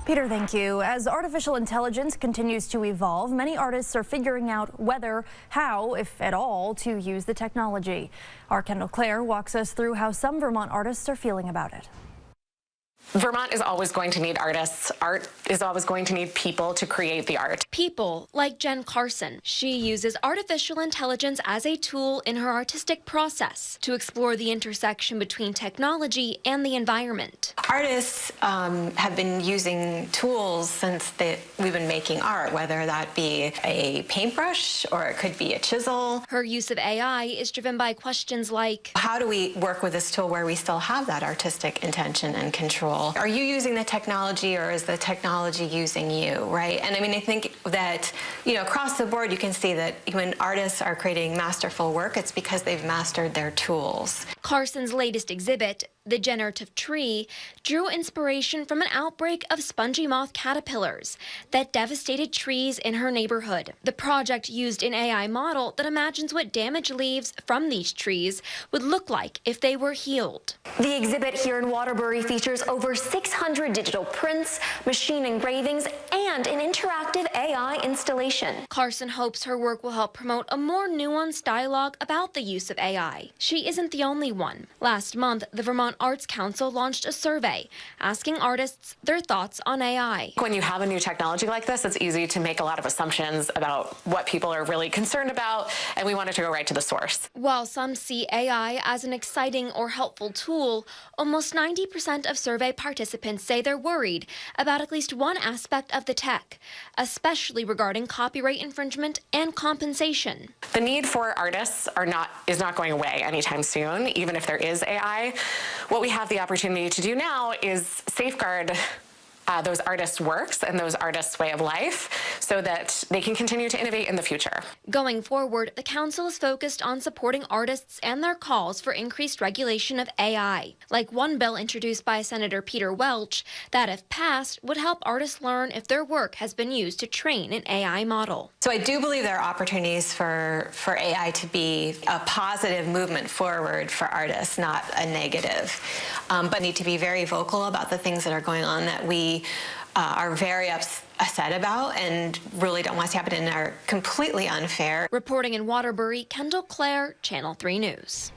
Peter, thank you. As artificial intelligence continues to evolve, many artists are figuring out whether, how, if at all, to use the technology. Our Kendall Clare walks us through how some Vermont artists are feeling about it. Vermont is always going to need artists. Art is always going to need people to create the art. People like Jen Carson. She uses artificial intelligence as a tool in her artistic process to explore the intersection between technology and the environment. Artists have been using tools since we've been making art, whether that be a paintbrush or it could be a chisel. Her use of AI is driven by questions like, how do we work with this tool where we still have that artistic intention and control? Are you using the technology or is the technology using you, right? And I mean, I think that, across the board, you can see that when artists are creating masterful work, it's because they've mastered their tools. Carson's latest exhibit, The Generative Tree, drew inspiration from an outbreak of spongy moth caterpillars that devastated trees in her neighborhood. The project used an AI model that imagines what damaged leaves from these trees would look like if they were healed. The exhibit here in Waterbury features over 600 digital prints, machine engravings, and an interactive AI installation. Carson hopes her work will help promote a more nuanced dialogue about the use of AI. She isn't the only one. Last month, the Vermont Arts Council launched a survey asking artists their thoughts on AI. When you have a new technology like this, it's easy to make a lot of assumptions about what people are really concerned about, and we wanted to go right to the source. While some see AI as an exciting or helpful tool, almost 90% of survey participants say they're worried about at least one aspect of the tech, especially regarding copyright infringement and compensation. The need for artists is not going away anytime soon, even if there is AI. What we have the opportunity to do now is safeguard those artists' works and those artists' way of life so that they can continue to innovate in the future. Going forward, the council is focused on supporting artists and their calls for increased regulation of AI, like one bill introduced by Senator Peter Welch that, if passed, would help artists learn if their work has been used to train an AI model. So I do believe there are opportunities for AI to be a positive movement forward for artists, not a negative. But need to be very vocal about the things that are going on that we are very upset about and really don't want to happen and are completely unfair. Reporting in Waterbury, Kendall Clare, Channel 3 News.